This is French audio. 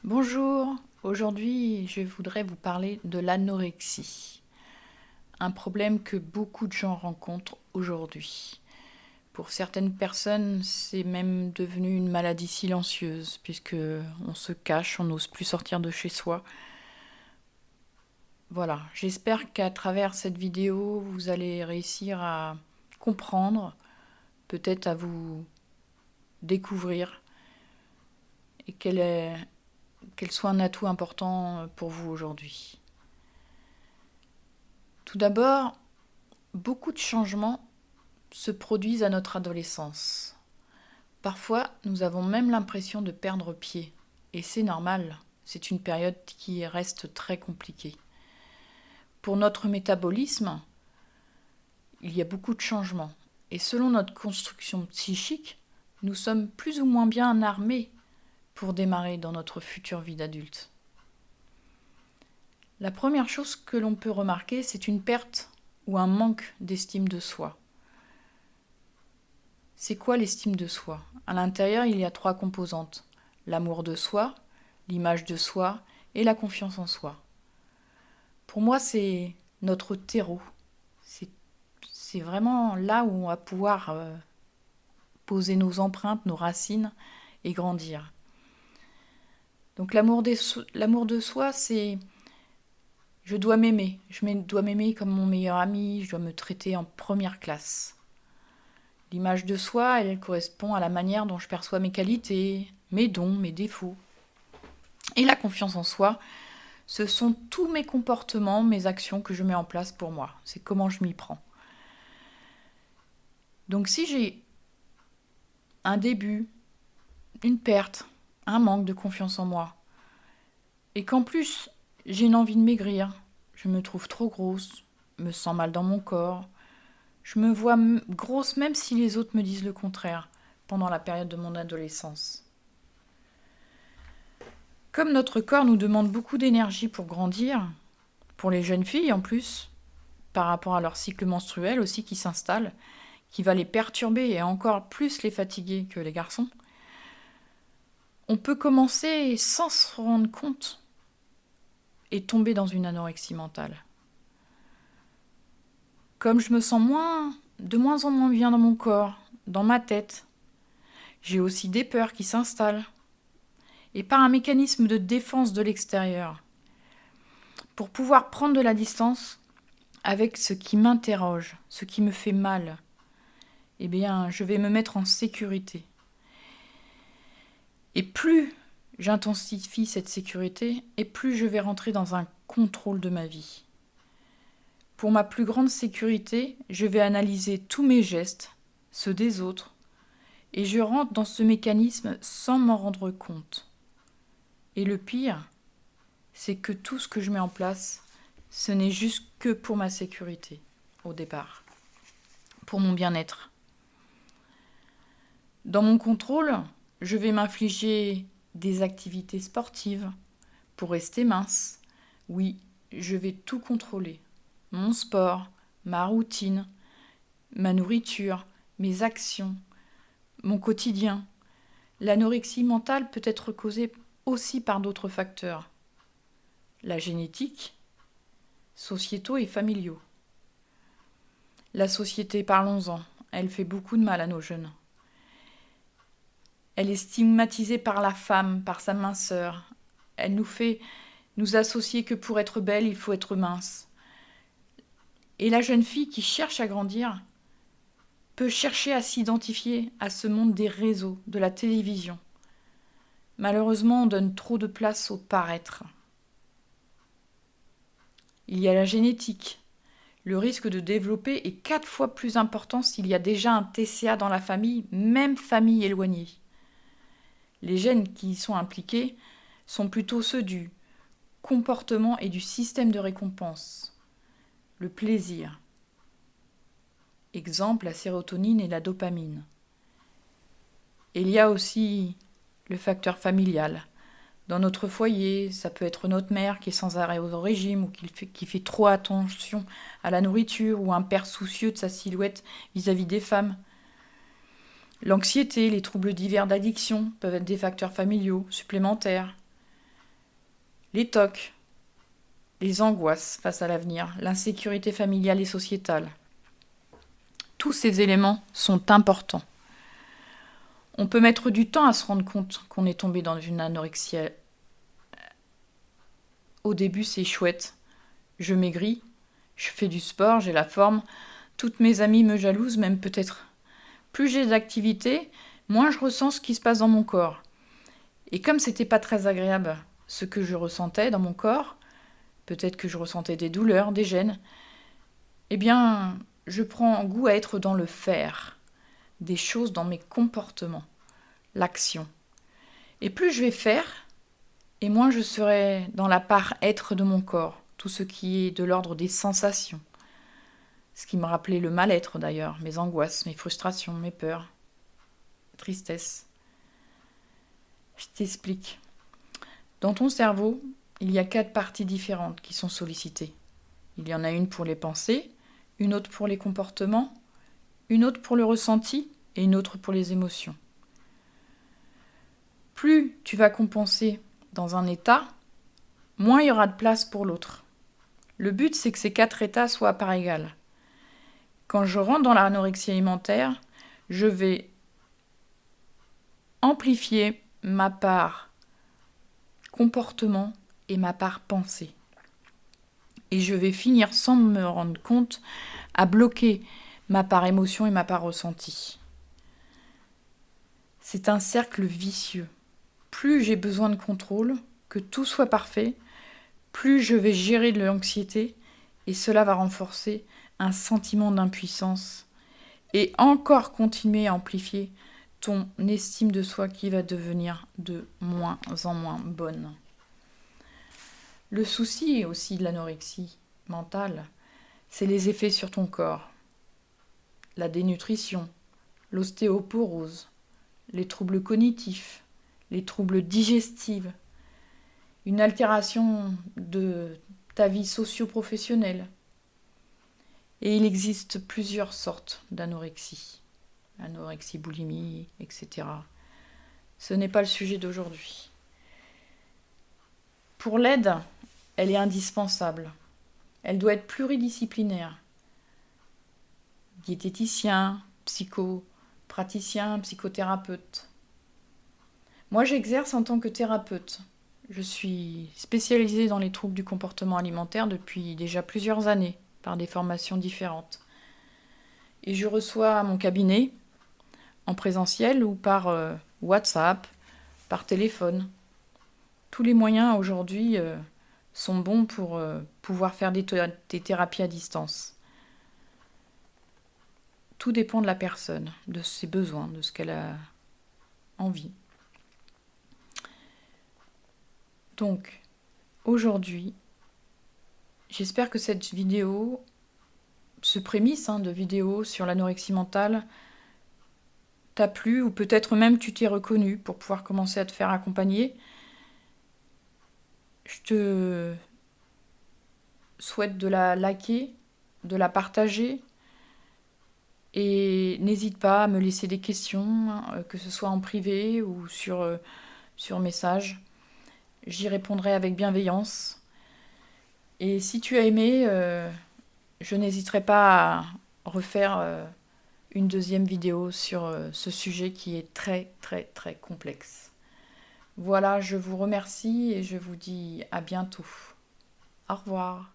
Bonjour, aujourd'hui je voudrais vous parler de l'anorexie, un problème que beaucoup de gens rencontrent aujourd'hui. Pour certaines personnes, c'est même devenu une maladie silencieuse, puisque on se cache, on n'ose plus sortir de chez soi. Voilà, j'espère qu'à travers cette vidéo, vous allez réussir à comprendre, peut-être à vous découvrir, et qu'elle soit un atout important pour vous aujourd'hui. Tout d'abord, beaucoup de changements se produisent à notre adolescence. Parfois, nous avons même l'impression de perdre pied. Et c'est normal, c'est une période qui reste très compliquée. Pour notre métabolisme, il y a beaucoup de changements. Et selon notre construction psychique, nous sommes plus ou moins bien armés pour démarrer dans notre future vie d'adulte. La première chose que l'on peut remarquer, c'est une perte ou un manque d'estime de soi. C'est quoi l'estime de soi? À l'intérieur, il y a 3 composantes. L'amour de soi, l'image de soi et la confiance en soi. Pour moi, c'est notre terreau. C'est vraiment là où on va pouvoir poser nos empreintes, nos racines et grandir. Donc l'amour de soi, c'est je dois m'aimer. Dois m'aimer comme mon meilleur ami, je dois me traiter en première classe. L'image de soi, elle correspond à la manière dont je perçois mes qualités, mes dons, mes défauts. Et la confiance en soi, ce sont tous mes comportements, mes actions que je mets en place pour moi. C'est comment je m'y prends. Donc si j'ai un début, une perte, un manque de confiance en moi, et qu'en plus j'ai une envie de maigrir, je me trouve trop grosse, me sens mal dans mon corps, je me vois grosse même si les autres me disent le contraire pendant la période de mon adolescence. Comme notre corps nous demande beaucoup d'énergie pour grandir, pour les jeunes filles en plus, par rapport à leur cycle menstruel aussi qui s'installe, qui va les perturber et encore plus les fatiguer que les garçons, on peut commencer sans se rendre compte et tomber dans une anorexie mentale. Comme je me sens de moins en moins bien dans mon corps, dans ma tête, j'ai aussi des peurs qui s'installent. Et par un mécanisme de défense de l'extérieur, pour pouvoir prendre de la distance avec ce qui m'interroge, ce qui me fait mal, eh bien, je vais me mettre en sécurité. Et plus j'intensifie cette sécurité, et plus je vais rentrer dans un contrôle de ma vie. Pour ma plus grande sécurité, je vais analyser tous mes gestes, ceux des autres, et je rentre dans ce mécanisme sans m'en rendre compte. Et le pire, c'est que tout ce que je mets en place, ce n'est juste que pour ma sécurité, au départ, pour mon bien-être. Dans mon contrôle, je vais m'infliger des activités sportives pour rester mince. Oui, je vais tout contrôler. Mon sport, ma routine, ma nourriture, mes actions, mon quotidien. L'anorexie mentale peut être causée aussi par d'autres facteurs. La génétique, sociétaux et familiaux. La société, parlons-en, elle fait beaucoup de mal à nos jeunes. Elle est stigmatisée par la femme, par sa minceur. Elle nous fait nous associer que pour être belle, il faut être mince. Et la jeune fille qui cherche à grandir peut chercher à s'identifier à ce monde des réseaux, de la télévision. Malheureusement, on donne trop de place au paraître. Il y a la génétique. Le risque de développer est 4 fois plus important s'il y a déjà un TCA dans la famille, même famille éloignée. Les gènes qui y sont impliqués sont plutôt ceux du comportement et du système de récompense. Le plaisir. Exemple, la sérotonine et la dopamine. Et il y a aussi le facteur familial. Dans notre foyer, ça peut être notre mère qui est sans arrêt au régime ou qui fait trop attention à la nourriture ou un père soucieux de sa silhouette vis-à-vis des femmes. L'anxiété, les troubles divers d'addiction peuvent être des facteurs familiaux supplémentaires. les tocs, les angoisses face à l'avenir, l'insécurité familiale et sociétale. Tous ces éléments sont importants. On peut mettre du temps à se rendre compte qu'on est tombé dans une anorexie. Au début, c'est chouette. Je maigris, je fais du sport, j'ai la forme. Toutes mes amies me jalousent, même peut-être. Plus j'ai d'activité, moins je ressens ce qui se passe dans mon corps. Et comme c'était pas très agréable ce que je ressentais dans mon corps, peut-être que je ressentais des douleurs, des gênes, eh bien, je prends goût à être dans le faire, des choses dans mes comportements, l'action. Et plus je vais faire, et moins je serai dans la part être de mon corps, tout ce qui est de l'ordre des sensations. Ce qui me rappelait le mal-être d'ailleurs, mes angoisses, mes frustrations, mes peurs, tristesse. Je t'explique. Dans ton cerveau, il y a 4 parties différentes qui sont sollicitées. Il y en a une pour les pensées, une autre pour les comportements, une autre pour le ressenti et une autre pour les émotions. Plus tu vas compenser dans un état, moins il y aura de place pour l'autre. Le but, c'est que ces 4 états soient à part égale. Quand je rentre dans l'anorexie alimentaire, je vais amplifier ma part comportement et ma part pensée. Et je vais finir sans me rendre compte à bloquer ma part émotion et ma part ressenti. C'est un cercle vicieux. Plus j'ai besoin de contrôle, que tout soit parfait, plus je vais gérer de l'anxiété et cela va renforcer un sentiment d'impuissance et encore continuer à amplifier ton estime de soi qui va devenir de moins en moins bonne. Le souci aussi de l'anorexie mentale, c'est les effets sur ton corps. La dénutrition, l'ostéoporose, les troubles cognitifs, les troubles digestifs, une altération de ta vie socio-professionnelle. Et il existe plusieurs sortes d'anorexie. Anorexie, boulimie, etc. Ce n'est pas le sujet d'aujourd'hui. Pour l'aide, elle est indispensable. Elle doit être pluridisciplinaire. Diététicien, psychopraticien, psychothérapeute. Moi, j'exerce en tant que thérapeute. Je suis spécialisée dans les troubles du comportement alimentaire depuis déjà plusieurs années, par des formations différentes. Et je reçois à mon cabinet, en présentiel ou par WhatsApp, par téléphone. Tous les moyens aujourd'hui sont bons pour pouvoir faire des thérapies à distance. Tout dépend de la personne, de ses besoins, de ce qu'elle a envie. Donc, aujourd'hui, j'espère que cette vidéo, ce prémisse de vidéo sur l'anorexie mentale, t'a plu ou peut-être même tu t'es reconnu pour pouvoir commencer à te faire accompagner. Je te souhaite de la liker, de la partager et n'hésite pas à me laisser des questions, que ce soit en privé ou sur message. J'y répondrai avec bienveillance. Et si tu as aimé, je n'hésiterai pas à refaire une deuxième vidéo sur ce sujet qui est très très très complexe. Voilà, je vous remercie et je vous dis à bientôt. Au revoir.